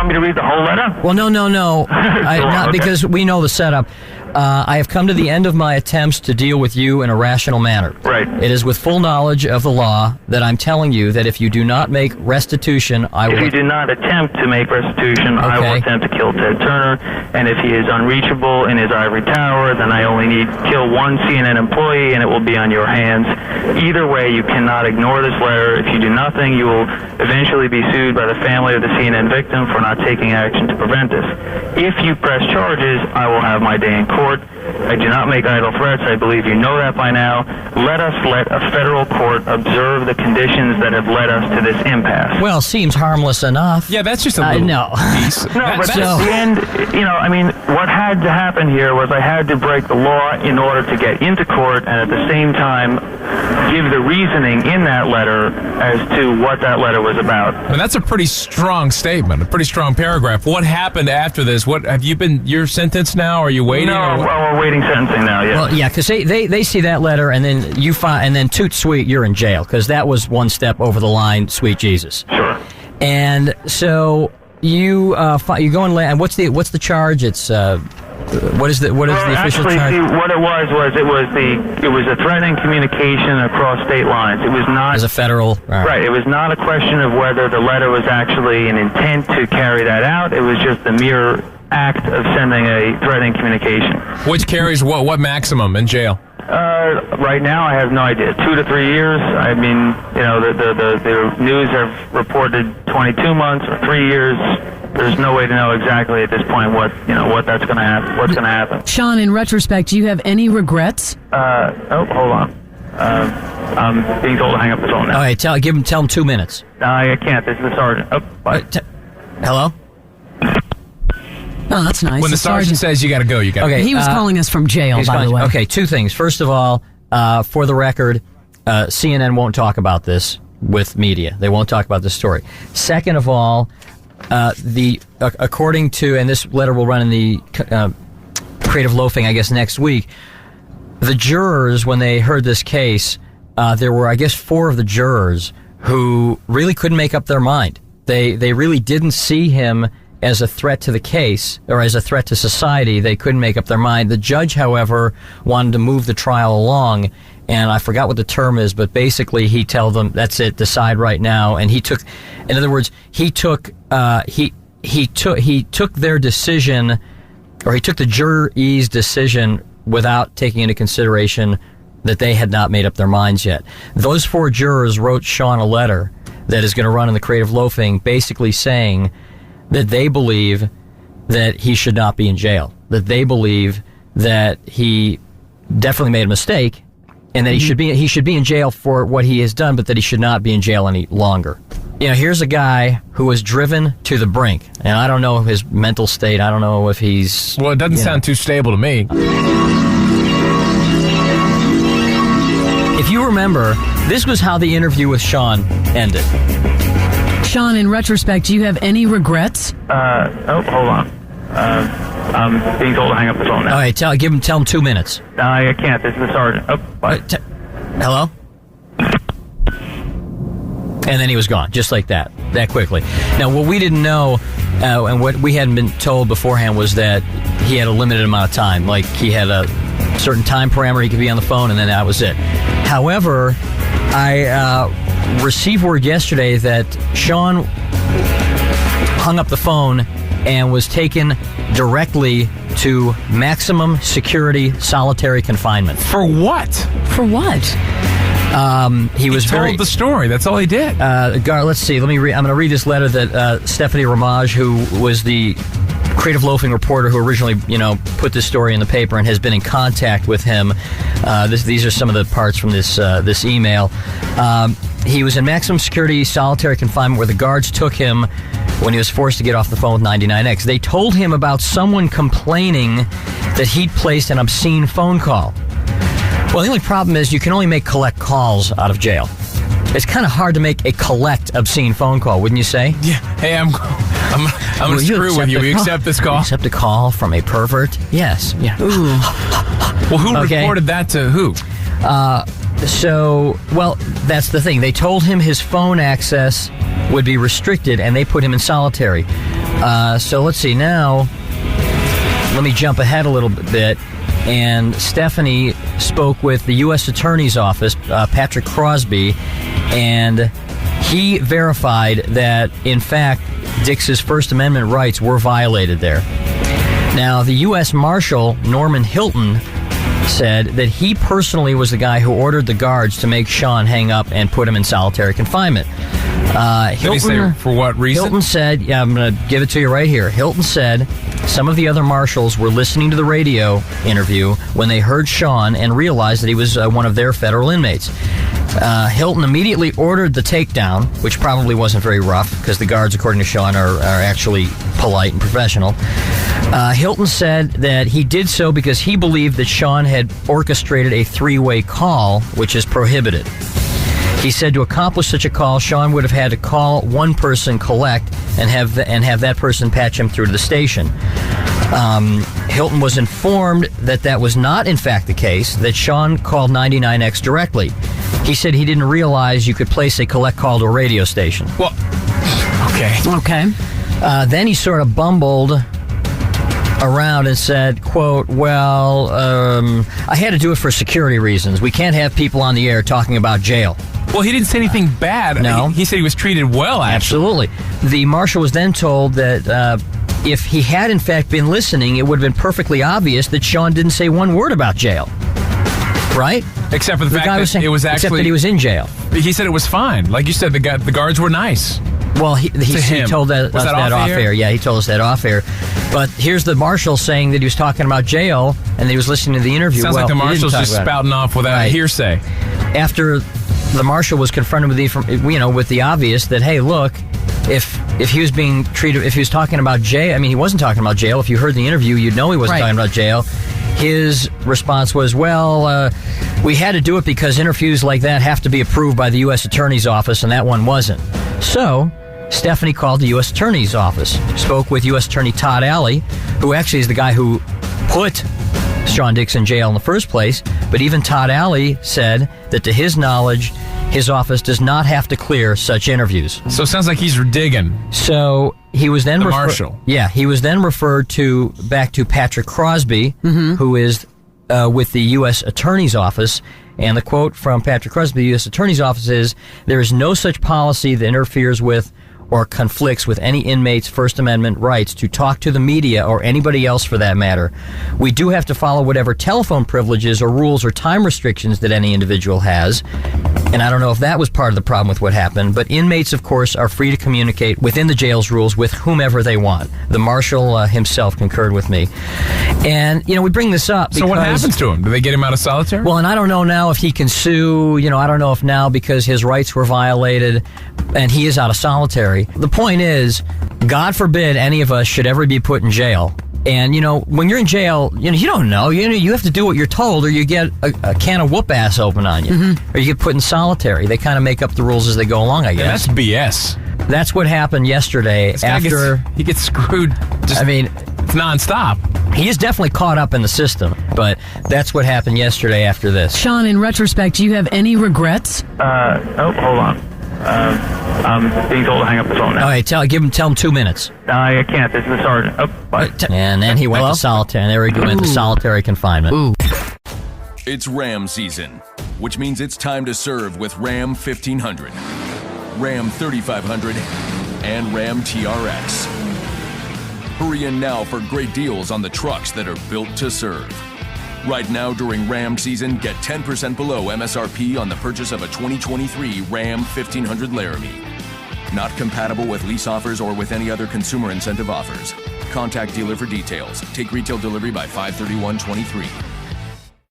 want me to read the whole letter? Well, no. Not okay. Because we know the setup. I have come to the end of my attempts to deal with you in a rational manner. Right. It is with full knowledge of the law that I'm telling you that if you do not make restitution, I will... If you do not attempt to make restitution, I will attempt to kill Ted Turner, and if he is unreachable in his ivory tower, then I only need to kill one CNN employee, and it will be on your hands. Either way, you cannot ignore this letter. If you do nothing, you will eventually be sued by the family of the CNN victim for not taking action to prevent this. If you press charges, I will have my day in court. I do not make idle threats. I believe you know that by now. Let us let a federal court observe the conditions that have led us to this impasse. Well, seems harmless enough. Yeah, that's just a little piece. No, but at the end, what had to happen here was I had to break the law in order to get into court, and at the same time give the reasoning in that letter as to what that letter was about. And that's a pretty strong statement, a pretty strong paragraph. What happened after this? What have you been? You're sentenced now? Are you waiting? No, we're waiting sentencing now. Yeah. Well, yeah, because they see that letter and then you find, and then toot sweet, you're in jail because that was one step over the line. Sweet Jesus. Sure. And so you go and what's the charge? It's what is the official charge? See, what it was a threatening communication across state lines. It was not as a federal right. It was not a question of whether the letter was actually an intent to carry that out. It was just the mere act of sending a threatening communication. Which carries what maximum in jail? Right now, I have no idea. 2 to 3 years. I mean, the news have reported 22 months or 3 years. There's no way to know exactly at this point what that's going to happen. What's going to happen? Sean, in retrospect, do you have any regrets? Hold on. I'm being told to hang up the phone now. All right, tell him 2 minutes. I can't. This is the sergeant. Oh, bye. Hello? Oh, that's nice. When the sergeant says you got to go, you got to go. Okay, he was calling us from jail, by the way. Okay, 2 things. First of all, for the record, CNN won't talk about this with media. They won't talk about this story. Second of all, according to, and this letter will run in the Creative Loafing, I guess, next week, the jurors, when they heard this case, there were, I guess, 4 of the jurors who really couldn't make up their mind. They really didn't see him as a threat to the case or as a threat to society. They couldn't make up their mind. The judge, however, wanted to move the trial along, and I forgot what the term is, but basically he told them, that's it, decide right now. And he took their decision, or he took the jury's decision without taking into consideration that they had not made up their minds yet. Those 4 jurors wrote Sean a letter that is going to run in the Creative Loafing, basically saying that they believe that he should not be in jail, that they believe that he definitely made a mistake, and that he should be in jail for what he has done, but that he should not be in jail any longer. Here's a guy who was driven to the brink, and I don't know his mental state. I don't know if he's... Well, it doesn't sound too stable to me. If you remember, this was how the interview with Sean ended. Sean, in retrospect, do you have any regrets? Hold on. I'm being told to hang up the phone now. All right, tell him 2 minutes. I can't. This is the sergeant. Oh, bye. Hello? And then he was gone, just like that quickly. Now, what we didn't know, and what we hadn't been told beforehand, was that he had a limited amount of time. Like, he had a certain time parameter he could be on the phone, and then that was it. However, I received word yesterday that Sean hung up the phone and was taken directly to maximum security solitary confinement. For what? For what? He told the story. That's all he did. Let's see. I'm going to read this letter that Stephanie Ramage, who was the Creative Loafing reporter who originally, put this story in the paper and has been in contact with him. These are some of the parts from this email. He was in maximum security solitary confinement where the guards took him when he was forced to get off the phone with 99X. They told him about someone complaining that he'd placed an obscene phone call. Well, the only problem is you can only make collect calls out of jail. It's kind of hard to make a collect obscene phone call, wouldn't you say? Yeah. Hey, I'm going to screw with you. Will you accept this call? Accept a call from a pervert? Yes. Yeah. Ooh. Well, who reported that to who? That's the thing. They told him his phone access would be restricted, and they put him in solitary. So let's see now. Let me jump ahead a little bit. And Stephanie spoke with the U.S. Attorney's Office, Patrick Crosby, and he verified that, in fact, Dix's First Amendment rights were violated there. Now, the U.S. Marshal, Norman Hilton, said that he personally was the guy who ordered the guards to make Sean hang up and put him in solitary confinement. Did he say for what reason? Hilton said, yeah, I'm going to give it to you right here. Hilton said some of the other marshals were listening to the radio interview when they heard Sean and realized that he was one of their federal inmates. Hilton immediately ordered the takedown, which probably wasn't very rough because the guards, according to Sean, are actually polite and professional. Hilton said that he did so because he believed that Sean had orchestrated a three-way call, which is prohibited. He said to accomplish such a call, Sean would have had to call one person, collect, and have that person patch him through to the station. Hilton was informed that was not, in fact, the case, that Sean called 99X directly. He said he didn't realize you could place a collect call to a radio station. Well, okay. Then he sort of bumbled around and said, quote, well, I had to do it for security reasons. We can't have people on the air talking about jail. Well, he didn't say anything bad. No. He said he was treated well, actually. Absolutely. The marshal was then told that if he had, in fact, been listening, it would have been perfectly obvious that Sean didn't say one word about jail. Right? Except for the fact that it was actually... Except that he was in jail. He said it was fine. Like you said, the guards were nice. Well, he told us that off air. Yeah, he told us that off air. But here's the marshal saying that he was talking about jail and he was listening to the interview. Sounds like the marshal's just spouting off without hearsay. After the marshal was confronted with the obvious that, hey, look, if he was being treated, if he was talking about jail, I mean, he wasn't talking about jail. If you heard the interview, you'd know he wasn't talking about jail. His response was, well, we had to do it because interviews like that have to be approved by the U.S. Attorney's Office, and that one wasn't. So Stephanie called the U.S. Attorney's Office, spoke with U.S. Attorney Todd Alley, who actually is the guy who put Sean Dix in jail in the first place. But even Todd Alley said that, to his knowledge, his office does not have to clear such interviews. So it sounds like he's digging. So he was then marshal. Yeah, he was then referred back to Patrick Crosby, who is with the U.S. Attorney's Office. And the quote from Patrick Crosby, the U.S. Attorney's Office, is, there is no such policy that interferes with or conflicts with any inmate's First Amendment rights to talk to the media or anybody else for that matter. We do have to follow whatever telephone privileges or rules or time restrictions that any individual has. And I don't know if that was part of the problem with what happened, but inmates, of course, are free to communicate within the jail's rules with whomever they want. The marshal himself concurred with me. And, we bring this up because... So what happens to him? Do they get him out of solitary? Well, and I don't know now if he can sue. I don't know if now, because his rights were violated and he is out of solitary. The point is, God forbid any of us should ever be put in jail. And, when you're in jail, you don't know. You have to do what you're told, or you get a can of whoop ass open on you. Or you get put in solitary. They kind of make up the rules as they go along, I guess. Yeah, that's BS. That's what happened yesterday after... He gets screwed. It's nonstop. He is definitely caught up in the system, but that's what happened yesterday after this. Sean, in retrospect, do you have any regrets? Hold on. I'm being told to hang up the phone now. All right, tell him 2 minutes. I can't. This is the sergeant. And then he went to solitary. And there he went to solitary confinement. Ooh. It's Ram season, which means it's time to serve with Ram 1500, Ram 3500, and Ram TRX. Hurry in now for great deals on the trucks that are built to serve. Right now during Ram season, get 10% below MSRP on the purchase of a 2023 Ram 1500 Laramie. Not compatible with lease offers or with any other consumer incentive offers. Contact dealer for details. Take retail delivery by 5/31/23.